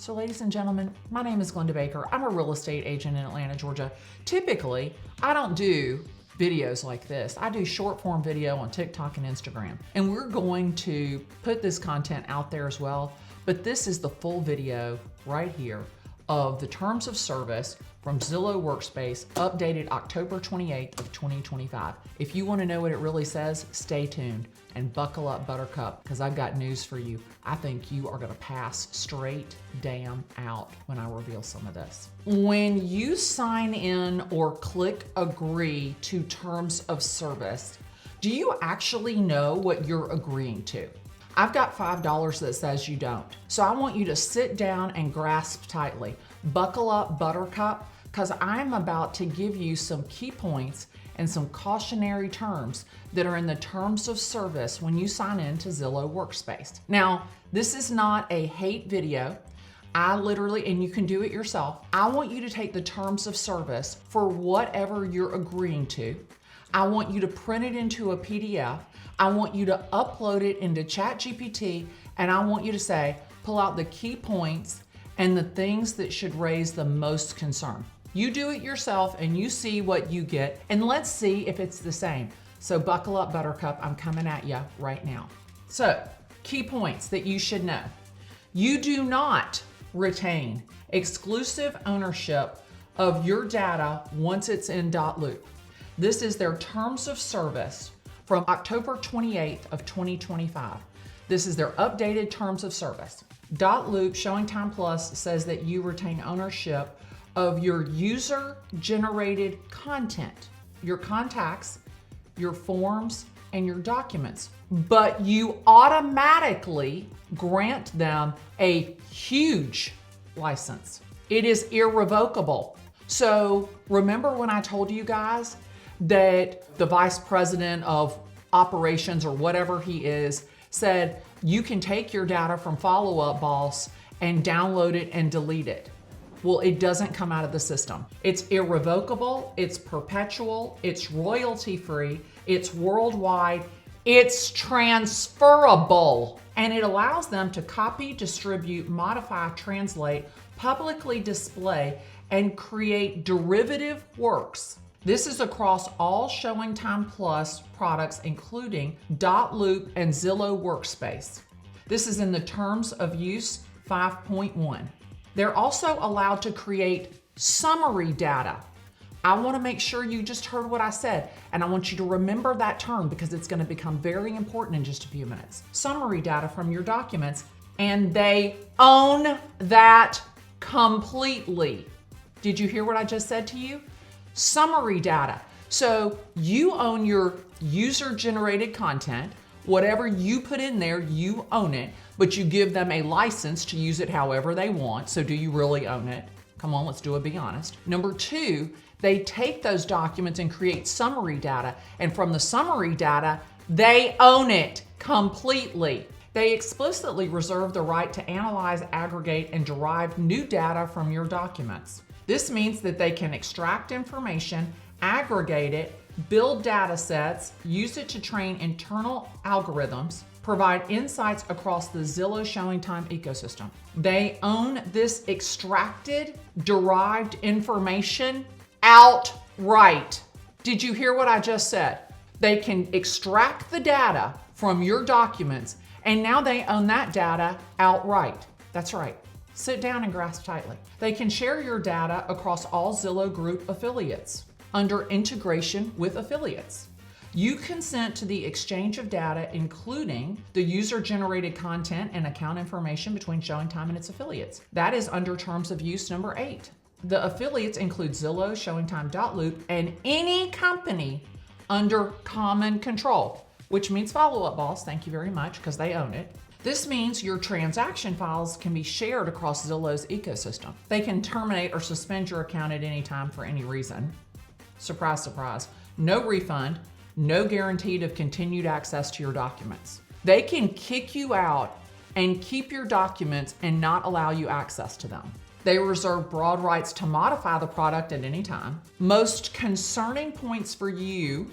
So ladies and gentlemen, my name is Glenda Baker. I'm a real estate agent in Atlanta, Georgia. Typically, I don't do videos like this. I do short form video on TikTok and Instagram. And we're going to put this content out there as well, but this is the full video right here of the terms of service from Zillow Workspace, updated October 28th of 2025. If you want to know what it really says, stay tuned and buckle up, Buttercup, because I've got news for you. I think you are going to pass straight damn out when I reveal some of this. When you sign in or click agree to terms of service, do you actually know what you're agreeing to? I've got $5 that says you don't. So I want you to sit down and grasp tightly. Buckle up, Buttercup, because I'm about to give you some key points and some cautionary terms that are in the terms of service when you sign in to Zillow Workspace. Now, this is not a hate video. I literally, and you can do it yourself, I want you to take the terms of service for whatever you're agreeing to. I want you to print it into a PDF. I want you to upload it into ChatGPT, and I want you to say, pull out the key points and the things that should raise the most concern. You do it yourself and you see what you get, and let's see if it's the same. So buckle up, Buttercup, I'm coming at you right now. So, key points that you should know. You do not retain exclusive ownership of your data once it's in dotloop. This is their terms of service from October 28th of 2025. This is their updated terms of service. dotloop ShowingTime Plus says that you retain ownership of your user-generated content, your contacts, your forms, and your documents, but you automatically grant them a huge license. It is irrevocable. So remember when I told you guys that the vice president of operations or whatever he is said, you can take your data from Follow Up Boss and download it and delete it. Well, it doesn't come out of the system. It's irrevocable, it's perpetual, it's royalty free, it's worldwide, it's transferable, and it allows them to copy, distribute, modify, translate, publicly display, and create derivative works. This is across all ShowingTime Plus products, including dotloop and Zillow Workspace. This is in the Terms of Use 5.1. They're also allowed to create summary data. I want to make sure you just heard what I said, and I want you to remember that term because it's going to become very important in just a few minutes. Summary data from your documents, and they own that completely. Did you hear what I just said to you? Summary data. So you own your user-generated content. Whatever you put in there, you own it, but you give them a license to use it however they want. So do you really own it? Come on, let's do it, be honest. Number two, they take those documents and create summary data. And from the summary data, they own it completely. They explicitly reserve the right to analyze, aggregate, and derive new data from your documents. This means that they can extract information, aggregate it, build data sets, use it to train internal algorithms, provide insights across the Zillow ShowingTime ecosystem. They own this extracted, derived information outright. Did you hear what I just said? They can extract the data from your documents, and now they own that data outright. That's right. Sit down and grasp tightly. They can share your data across all Zillow Group affiliates under integration with affiliates. You consent to the exchange of data, including the user-generated content and account information between ShowingTime and its affiliates. That is under Terms of Use number 8. The affiliates include Zillow, ShowingTime, dotloop, and any company under common control, which means Follow Up Boss, thank you very much, because they own it. This means your transaction files can be shared across Zillow's ecosystem. They can terminate or suspend your account at any time for any reason. Surprise, surprise. No refund, no guaranteed of continued access to your documents. They can kick you out and keep your documents and not allow you access to them. They reserve broad rights to modify the product at any time. Most concerning points for you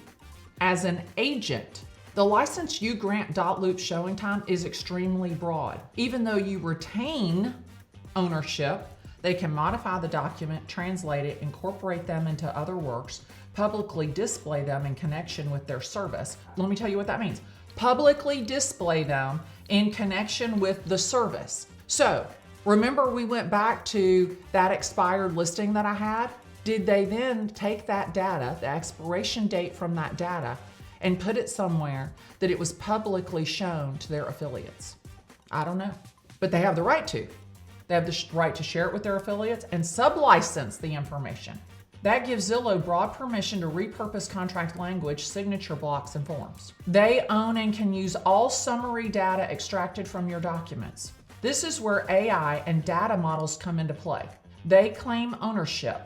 as an agent: the license you grant dotloop ShowingTime is extremely broad. Even though you retain ownership. They can modify the document, translate it, incorporate them into other works, publicly display them in connection with their service. Let me tell you what that means. Publicly display them in connection with the service. So, remember we went back to that expired listing that I had? Did they then take that data, the expiration date from that data, and put it somewhere that it was publicly shown to their affiliates? I don't know, but they have the right to. They have the right to share it with their affiliates and sublicense the information. That gives Zillow broad permission to repurpose contract language, signature blocks, and forms. They own and can use all summary data extracted from your documents. This is where AI and data models come into play. They claim ownership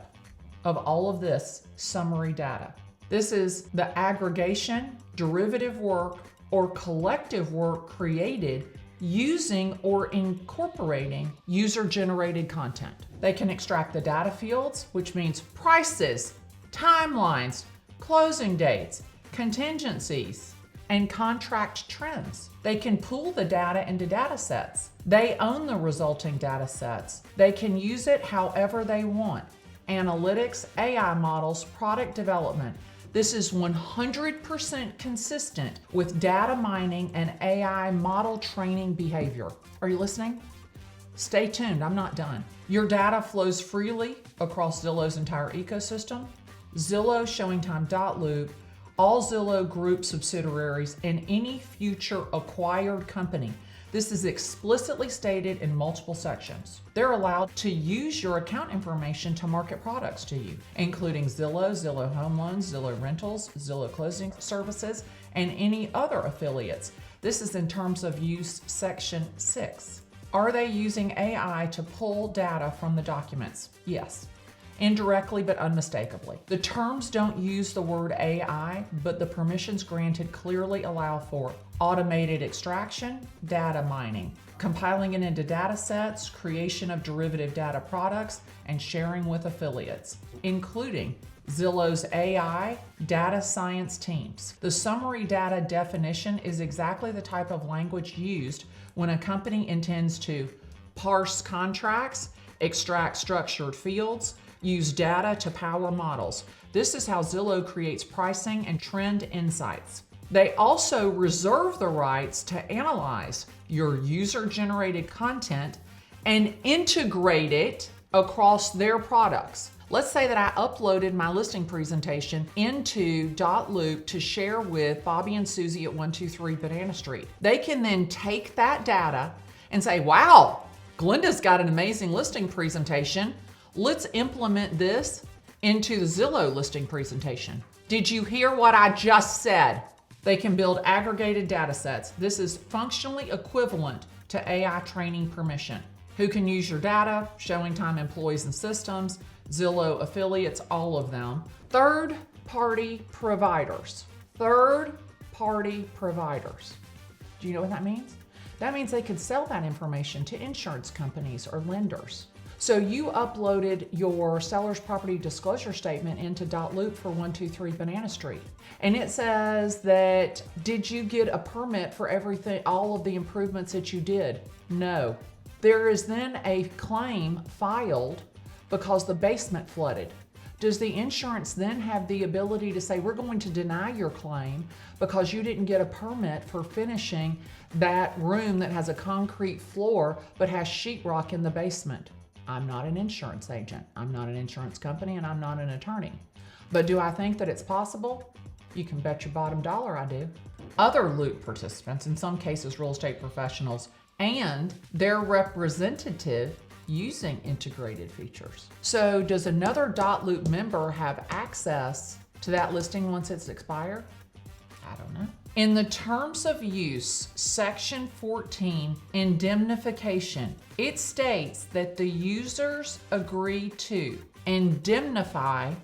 of all of this summary data. This is the aggregation, derivative work, or collective work created using or incorporating user-generated content. They can extract the data fields, which means prices, timelines, closing dates, contingencies, and contract trends. They can pool the data into data sets. They own the resulting data sets. They can use it however they want. Analytics, AI models, product development. This is 100% consistent with data mining and AI model training behavior. Are you listening? Stay tuned, I'm not done. Your data flows freely across Zillow's entire ecosystem. Zillow, ShowingTime, dotloop, all Zillow Group subsidiaries, and any future acquired company. This is explicitly stated in multiple sections. They're allowed to use your account information to market products to you, including Zillow, Zillow Home Loans, Zillow Rentals, Zillow Closing Services, and any other affiliates. This is in terms of use section 6. Are they using AI to pull data from the documents? Yes. Indirectly but unmistakably. The terms don't use the word AI, but the permissions granted clearly allow for automated extraction, data mining, compiling it into data sets, creation of derivative data products, and sharing with affiliates, including Zillow's AI data science teams. The summary data definition is exactly the type of language used when a company intends to parse contracts, extract structured fields, use data to power models. This is how Zillow creates pricing and trend insights. They also reserve the rights to analyze your user-generated content and integrate it across their products. Let's say that I uploaded my listing presentation into dotloop to share with Bobby and Susie at 123 Banana Street. They can then take that data and say, wow, Glenda's got an amazing listing presentation. Let's implement this into the Zillow listing presentation. Did you hear what I just said? They can build aggregated data sets. This is functionally equivalent to AI training permission. Who can use your data? ShowingTime employees and systems, Zillow affiliates, all of them. Third-party providers. Third-party providers. Do you know what that means? That means they could sell that information to insurance companies or lenders. So you uploaded your seller's property disclosure statement into dotloop for 123 Banana Street. And it says that, did you get a permit for everything, all of the improvements that you did? No. There is then a claim filed because the basement flooded. Does the insurance then have the ability to say, we're going to deny your claim because you didn't get a permit for finishing that room that has a concrete floor but has sheetrock in the basement? I'm not an insurance agent, I'm not an insurance company, and I'm not an attorney. But do I think that it's possible? You can bet your bottom dollar I do. Other loop participants, in some cases real estate professionals, and their representative using integrated features. So does another dotloop member have access to that listing once it's expired? I don't know. In the terms of use, section 14, indemnification, it states that the users agree to indemnify,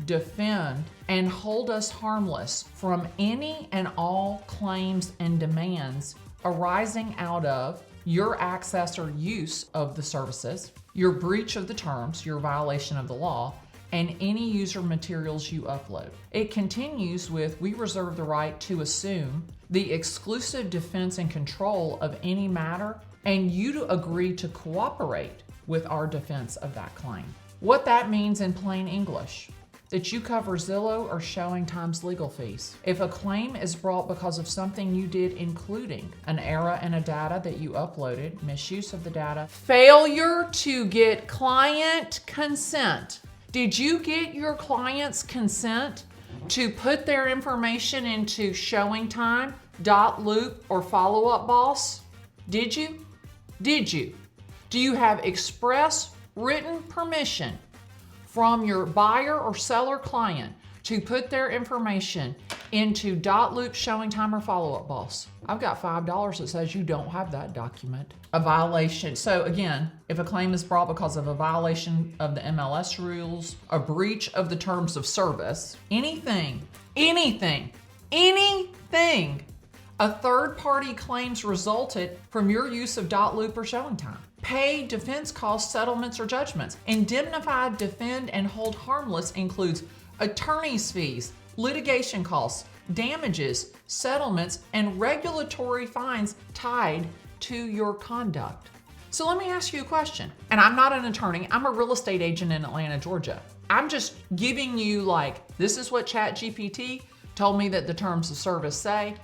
defend, and hold us harmless from any and all claims and demands arising out of your access or use of the services, your breach of the terms, your violation of the law, and any user materials you upload. It continues with, we reserve the right to assume the exclusive defense and control of any matter, and you to agree to cooperate with our defense of that claim. What that means in plain English, that you cover Zillow or ShowingTime's legal fees. If a claim is brought because of something you did, including an error in a data that you uploaded, misuse of the data, failure to get client consent. Did you get your client's consent to put their information into ShowingTime, dotloop, or Follow Up Boss? Did you? Did you? Do you have express written permission from your buyer or seller client to put their information into dotloop, ShowingTime, or Follow Up Boss? I've got $5 that says you don't have that document. A violation. So again, if a claim is brought because of a violation of the MLS rules, a breach of the terms of service, anything, a third party claims resulted from your use of dotloop or ShowingTime. Pay defense costs, settlements, or judgments. Indemnify, defend, and hold harmless includes attorney's fees, litigation costs, damages, settlements, and regulatory fines tied to your conduct. So let me ask you a question. And I'm not an attorney, I'm a real estate agent in Atlanta, Georgia. I'm just giving you this is what ChatGPT told me that the terms of service say.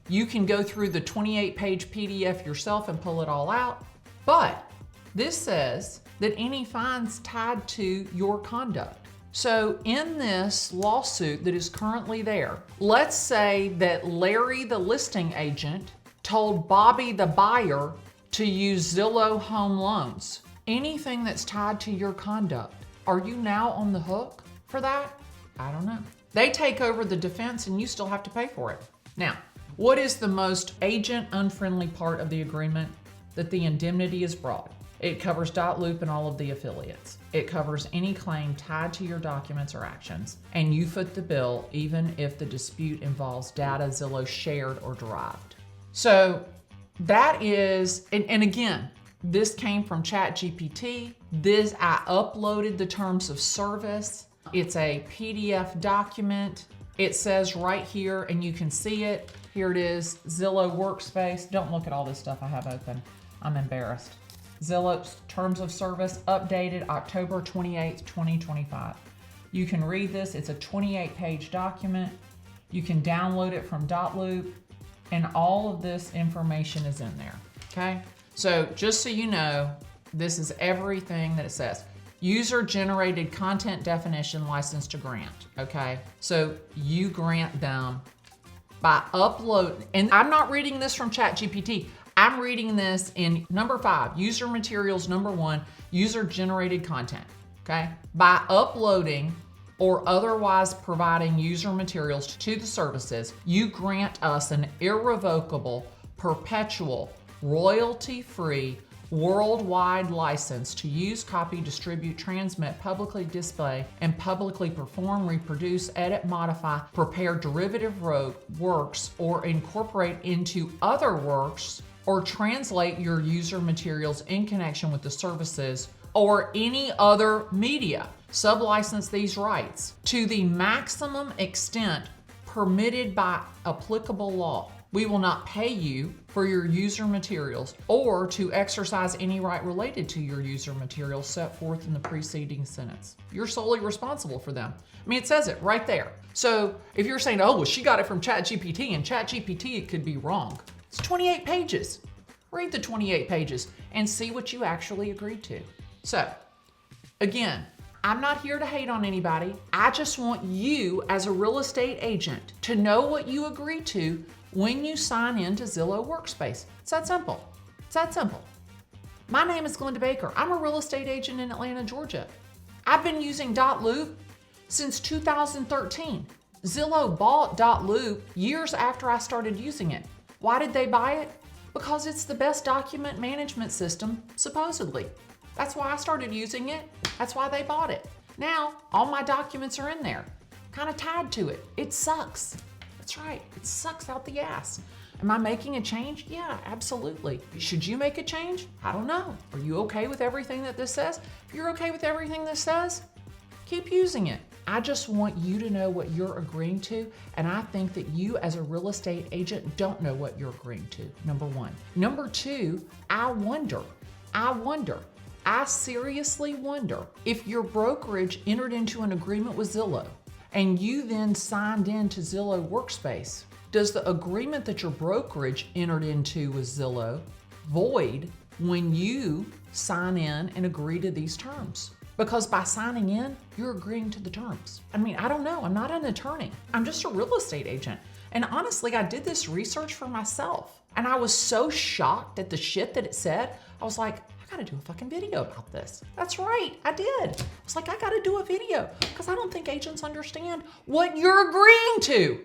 You can go through the 28-page PDF yourself and pull it all out. But this says that any fines tied to your conduct. So in this lawsuit that is currently there, let's say that Larry, the listing agent, told Bobby, the buyer, to use Zillow Home Loans. Anything that's tied to your conduct, are you now on the hook for that? I don't know. They take over the defense and you still have to pay for it. Now, what is the most agent-unfriendly part of the agreement? That the indemnity is broad. It covers dotloop and all of the affiliates. It covers any claim tied to your documents or actions, and you foot the bill even if the dispute involves data Zillow shared or derived. So that is, and again, this came from ChatGPT. I uploaded the terms of service. It's a PDF document. It says right here, and you can see it. Here it is, Zillow Workspace. Don't look at all this stuff I have open. I'm embarrassed. Zillow's terms of service updated October 28th, 2025. You can read this. It's a 28-page document. You can download it from dotloop, and all of this information is in there, okay? So just so you know, this is everything that it says. User-generated content definition license to grant, okay? So you grant them by upload, and I'm not reading this from ChatGPT. I'm reading this in number 5, user materials, number 1, user-generated content, okay? By uploading or otherwise providing user materials to the services, you grant us an irrevocable, perpetual, royalty-free, worldwide license to use, copy, distribute, transmit, publicly display, and publicly perform, reproduce, edit, modify, prepare derivative works, or incorporate into other works, or translate your user materials in connection with the services or any other media. Sublicense these rights to the maximum extent permitted by applicable law. We will not pay you for your user materials or to exercise any right related to your user materials set forth in the preceding sentence. You're solely responsible for them. I mean, it says it right there. So if you're saying, oh, well, she got it from ChatGPT, and ChatGPT, it could be wrong. It's 28 pages. Read the 28 pages and see what you actually agreed to. So again, I'm not here to hate on anybody. I just want you as a real estate agent to know what you agreed to when you sign into Zillow Workspace. It's that simple. It's that simple. My name is Glenda Baker. I'm a real estate agent in Atlanta, Georgia. I've been using dotloop since 2013. Zillow bought dotloop years after I started using it. Why did they buy it? Because it's the best document management system, supposedly. That's why I started using it. That's why they bought it. Now, all my documents are in there, kind of tied to it. It sucks. That's right, it sucks out the ass. Am I making a change? Yeah, absolutely. Should you make a change? I don't know. Are you okay with everything that this says? If you're okay with everything this says, keep using it. I just want you to know what you're agreeing to, and I think that you as a real estate agent don't know what you're agreeing to, number 1. Number 2, I wonder, I seriously wonder if your brokerage entered into an agreement with Zillow and you then signed into Zillow Workspace. Does the agreement that your brokerage entered into with Zillow void when you sign in and agree to these terms? Because by signing in, you're agreeing to the terms. I mean, I don't know. I'm not an attorney. I'm just a real estate agent. And honestly, I did this research for myself. And I was so shocked at the shit that it said. I was like, I gotta do a fucking video about this. That's right, I did. I was like, I gotta do a video because I don't think agents understand what you're agreeing to.